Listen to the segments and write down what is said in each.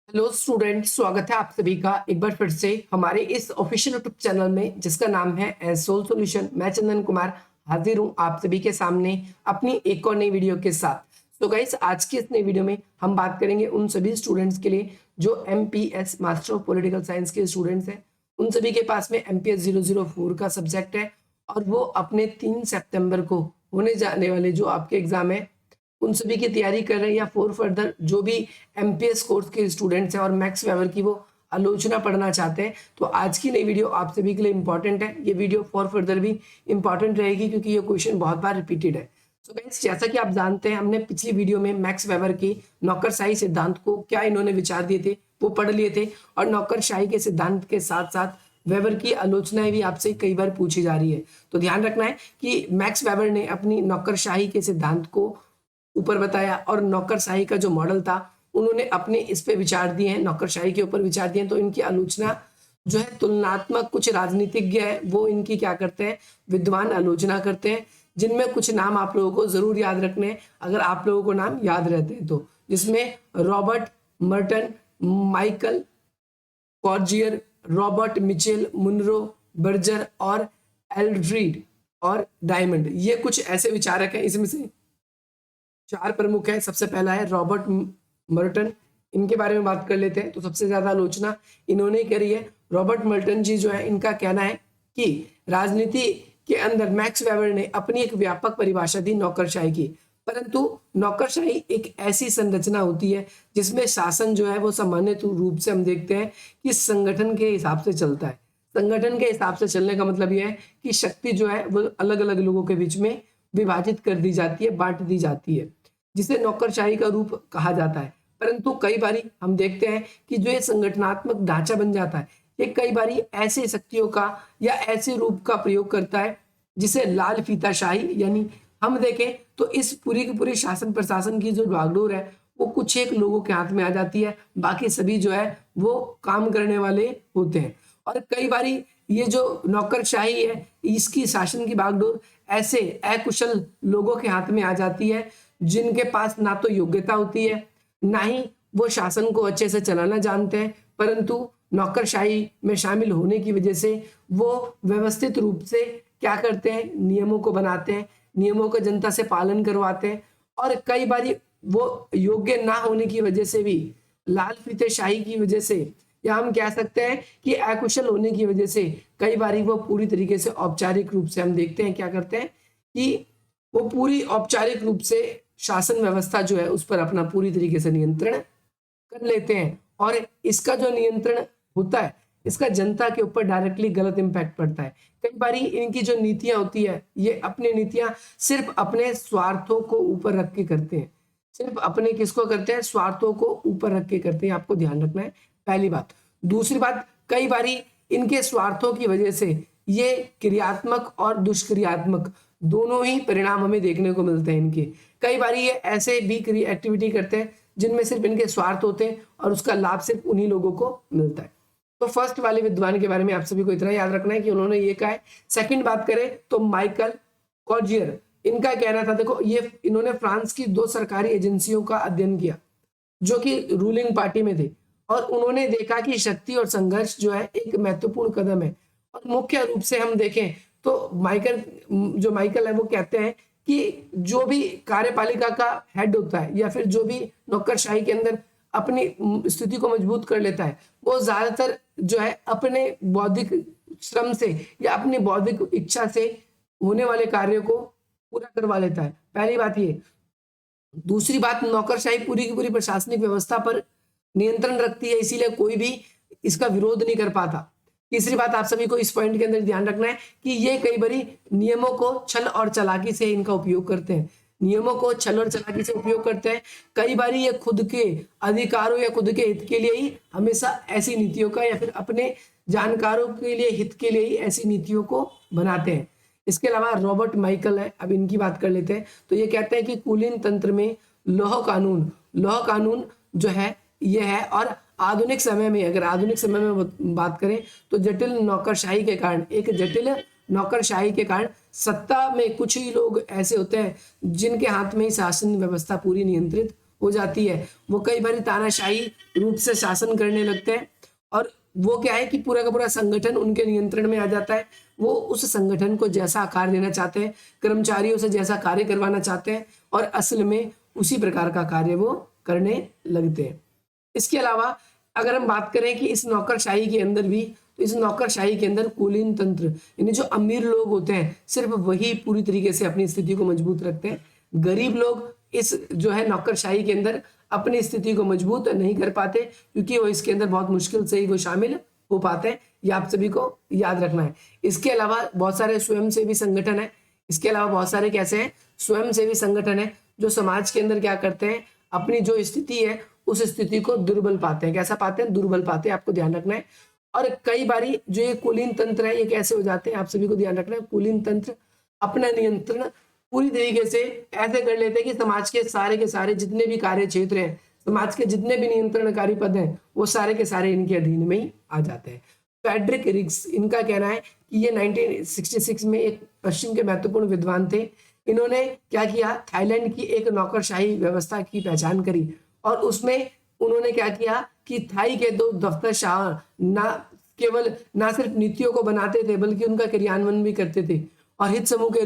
Hello student, स्वागत है आप सभी का एक बार फिर से हमारे इस ऑफिशियल यूट्यूब चैनल में जिसका नाम है एज सोल सॉल्यूशन। मैं चंदन कुमार हाजिर हूं आप सभी के सामने अपनी एक और नई वीडियो के साथ। तो गाइस, आज की इस नई वीडियो में हम बात करेंगे उन सभी स्टूडेंट्स के लिए जो MPS master of political science के स्टूडेंट्स हैं। उन सभी के पास में एमपीएस 004 का सब्जेक्ट है और वो अपने 3 सितंबर को होने जाने वाले जो आपके एग्जाम है उन सभी की तैयारी कर रहे हैं, या फॉर फर्दर जो भी एमपीएस कोर्स के स्टूडेंट्स हैं और मैक्स वेवर की वो आलोचना पढ़ना चाहते हैं, तो आज की नई वीडियो आप सभी के लिए इंपॉर्टेंट है। ये वीडियो फॉर फर्दर भी इंपॉर्टेंट रहेगी क्योंकि ये क्वेश्चन बहुत बार रिपीटेड है। सो गाइस, जैसा कि आप जानते हैं, हमने पिछली वीडियो में मैक्स वेवर की नौकरशाही सिद्धांत को क्या इन्होंने विचार दिए थे वो पढ़ लिए थे, और नौकरशाही के सिद्धांत के साथ साथ वेबर की आलोचनाएं भी आपसे कई बार पूछी जा रही है। तो ध्यान रखना है कि मैक्स वेबर ने अपनी नौकरशाही के सिद्धांत को ऊपर बताया, और नौकरशाही का जो मॉडल था उन्होंने अपने इस पे विचार दिए हैं, नौकरशाही के ऊपर विचार दिए हैं। तो इनकी आलोचना जो है तुलनात्मक, कुछ राजनीतिज्ञ है वो इनकी क्या करते हैं, विद्वान आलोचना करते हैं, जिनमें कुछ नाम आप लोगों को जरूर याद रखने हैं अगर आप लोगों को नाम याद रहते हैं तो, जिसमें Robert Merton, Michael Crozier, Robert Michels, Munro, Berger और एल्ड्रीड और डायमंड, ये कुछ ऐसे विचारक हैं। इसमें से चार प्रमुख है। सबसे पहला है रॉबर्ट मर्टन, इनके बारे में बात कर लेते हैं। तो सबसे ज्यादा आलोचना इन्होंने करी है। रॉबर्ट मर्टन जी जो है, इनका कहना है कि राजनीति के अंदर मैक्स वेबर ने अपनी एक व्यापक परिभाषा दी नौकरशाही की, परंतु नौकरशाही एक ऐसी संरचना होती है जिसमें शासन जो है वो सामान्य रूप से हम देखते हैं कि संगठन के हिसाब से चलता है। संगठन के हिसाब से चलने का मतलब यह है कि शक्ति जो है वो अलग अलग लोगों के बीच में विभाजित कर दी जाती है, बांट दी जाती है, जिसे नौकरशाही का रूप कहा जाता है। परंतु कई बारी हम देखते हैं कि जो ये संगठनात्मक ढांचा बन जाता है, ये कई बारी ऐसे शक्तियों का या ऐसे रूप का प्रयोग करता है जिसे लाल फीताशाही, यानी हम देखें तो इस पूरी की पूरी शासन प्रशासन की जो बागडोर है वो कुछ एक लोगों के हाथ में आ जाती है, बाकी सभी जो है वो काम करने वाले होते हैं। और कई बारी ये जो नौकरशाही है, इसकी शासन की बागडोर ऐसे अकुशल लोगों के हाथ में आ जाती है जिनके पास ना तो योग्यता होती है, ना ही वो शासन को अच्छे से चलाना जानते हैं, परंतु नौकरशाही में शामिल होने की वजह से वो व्यवस्थित रूप से क्या करते हैं, नियमों को बनाते हैं, नियमों का जनता से पालन करवाते हैं। और कई बार वो योग्य ना होने की वजह से भी, लाल फीतेशाही की वजह से, या हम कह सकते हैं कि अकुशल होने की वजह से, कई बार वो पूरी तरीके से औपचारिक रूप से हम देखते हैं क्या करते हैं कि वो पूरी औपचारिक रूप से शासन व्यवस्था जो है उस पर अपना पूरी तरीके से नियंत्रण कर लेते हैं। और इसका जो नियंत्रण होता है, इसका जनता के ऊपर डायरेक्टली गलत इंपैक्ट पड़ता है। कई बार इनकी जो नीतियां होती है, ये अपनी नीतियां सिर्फ अपने स्वार्थों को ऊपर रख के करते हैं, सिर्फ अपने किसको करते हैं, स्वार्थों को ऊपर रख के करते हैं। आपको ध्यान रखना है, पहली बात। दूसरी बात, कई बारी इनके स्वार्थों की वजह से ये क्रियात्मक और दुष्क्रियात्मक दोनों ही परिणाम हमें देखने को मिलते हैं इनके। कई बारी ये ऐसे भी एक्टिविटी करते हैं जिनमें सिर्फ इनके स्वार्थ होते हैं और उसका लाभ सिर्फ उन्हीं लोगों को मिलता है। तो फर्स्ट वाले विद्वान के बारे में आप सभी को इतना याद रखना है कि उन्होंने ये कहा है। सेकंड बात करें तो माइकल कॉर्जियर, इनका कहना था, देखो ये इन्होंने फ्रांस की 2 सरकारी एजेंसियों का अध्ययन किया जो कि रूलिंग पार्टी में थे, और उन्होंने देखा कि शक्ति और संघर्ष जो है एक महत्वपूर्ण कदम है। और मुख्य रूप से हम देखें तो माइकल है वो कहते हैं कि जो भी कार्यपालिका का हेड होता है या फिर जो भी नौकरशाही के अंदर अपनी स्थिति को मजबूत कर लेता है, वो ज्यादातर जो है अपने बौद्धिक श्रम से या अपनी बौद्धिक इच्छा से होने वाले कार्य को पूरा करवा लेता है। पहली बात ये। दूसरी बात, नौकरशाही पूरी की पूरी प्रशासनिक व्यवस्था पर नियंत्रण रखती है, इसीलिए कोई भी इसका विरोध नहीं कर पाता। तीसरी बात, आप सभी को इस पॉइंट के अंदर ध्यान रखना है कि ये कई बारी नियमों को छल और चालाकी से इनका उपयोग करते हैं, नियमों को छल और चालाकी से उपयोग करते हैं। कई बारी ये खुद के अधिकारों या खुद के हित के लिए ही हमेशा ऐसी नीतियों का, या फिर अपने जानकारों के लिए, हित के लिए ही ऐसी नीतियों को बनाते हैं। इसके अलावा रॉबर्ट माइकल है, अब इनकी बात कर लेते हैं। तो ये कहते हैं कि कुलीन तंत्र में लौह कानून जो है ये है, और आधुनिक समय में, अगर आधुनिक समय में बात करें तो जटिल नौकरशाही के कारण सत्ता में कुछ ही लोग ऐसे होते हैं जिनके हाथ में ही शासन व्यवस्था पूरी नियंत्रित हो जाती है, वो कई बार तानाशाही रूप से शासन करने लगते हैं और वो क्या है कि पूरा का पूरा संगठन उनके नियंत्रण में आ जाता है। वो उस संगठन को जैसा आकार देना चाहते हैं, कर्मचारियों से जैसा कार्य करवाना चाहते हैं और असल में उसी प्रकार का कार्य वो करने लगते हैं। इसके अलावा अगर हम बात करें कि इस नौकरशाही के अंदर भी, तो इस नौकरशाही के अंदर कुलीन तंत्र यानी जो अमीर लोग होते हैं सिर्फ वही पूरी तरीके से अपनी स्थिति को मजबूत रखते हैं। गरीब लोग इस जो है नौकरशाही के अंदर अपनी स्थिति को मजबूत नहीं कर पाते, क्योंकि वो इसके अंदर बहुत मुश्किल से ही वो शामिल हो पाते हैं। ये आप सभी को याद रखना है। इसके अलावा बहुत सारे स्वयंसेवी संगठन है, इसके अलावा बहुत सारे कैसे हैं स्वयंसेवी संगठन है जो समाज के अंदर क्या करते हैं, अपनी जो स्थिति है उस स्थिति को दुर्बल पाते हैं। कैसा पाते हैं? दुर्बल पाते हैं, आपको ध्यान रखना है। और कई बारी जो ये कुलीन तंत्र है ये कैसे हो जाते हैं, आप सभी को ध्यान रखना है। कुलीन तंत्र अपना नियंत्रण पूरी तरीके से ऐसे कर लेते हैं कि समाज के सारे जितने भी कार्य क्षेत्र हैं, समाज के जितने भी नियंत्रणकारी पद हैं, वो सारे के सारे इनके अधीन में ही आ जाते हैं। फ्रेडरिक रिग्स, इनका कहना है कि ये 1966 में एक पश्चिम के महत्वपूर्ण विद्वान थे। इन्होंने क्या किया, थाईलैंड की एक नौकरशाही व्यवस्था की पहचान करी और उसमें उन्होंने क्या किया कि थाई के दो दफ्तरशाह ना सिर्फ नीतियों को बनाते थे बल्कि उनका क्रियान्वयन भी करते थे और हित समूह के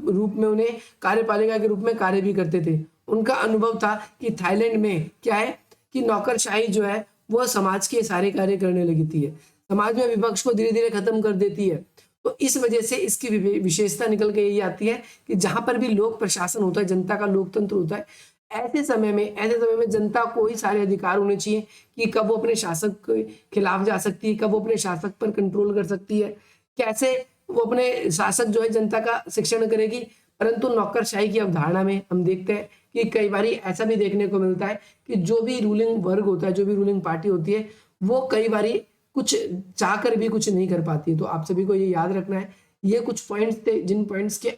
रूप में उन्हें कार्यपालिका के रूप में कार्य भी करते थे। उनका अनुभव था कि थाईलैंड में क्या है कि नौकरशाही जो है वो समाज के सारे कार्य करने लगती है, समाज में विपक्ष को धीरे धीरे खत्म कर देती है। तो इस वजह से इसकी विशेषता निकल के यही आती है कि जहां पर भी लोक प्रशासन होता है, जनता का लोकतंत्र होता है, ऐसे समय में जनता को ही सारे अधिकार होने चाहिए कि कब वो अपने शासक के खिलाफ जा सकती है, कब वो अपने शासक पर कंट्रोल कर सकती है, कैसे वो अपने शासक जो है जनता का शिक्षण करेगी। परंतु नौकरशाही की अवधारणा में हम देखते हैं कि कई बार ऐसा भी देखने को मिलता है कि जो भी रूलिंग वर्ग होता है, जो भी रूलिंग पार्टी होती है, वो कई बार कुछ चाहकर भी कुछ नहीं कर पाती है। तो आप सभी को ये याद रखना है। ये कुछ पॉइंट्स थे जिन पॉइंट्स के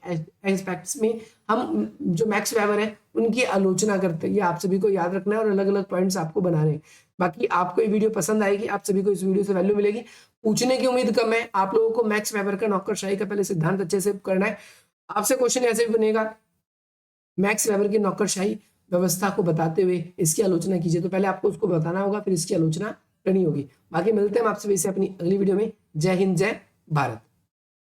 एस्पेक्ट्स में हम जो मैक्स वेबर है उनकी आलोचना करते हैं। ये आप सभी को याद रखना है और अलग अलग पॉइंट्स आपको बनाने हैं। बाकी आपको ये वीडियो पसंद आएगी, आप सभी को इस वीडियो से वैल्यू मिलेगी। पूछने की उम्मीद कम है, आप लोगों को मैक्स वेबर का नौकरशाही का पहले सिद्धांत अच्छे से करना है। आपसे क्वेश्चन ऐसे भी बनेगा, मैक्स वेबर की नौकरशाही व्यवस्था को बताते हुए इसकी आलोचना कीजिए। तो पहले आपको उसको बताना होगा, फिर इसकी आलोचना करनी होगी। बाकी मिलते हैं हम आपसे वैसे अपनी अगली वीडियो में। जय हिंद, जय भारत।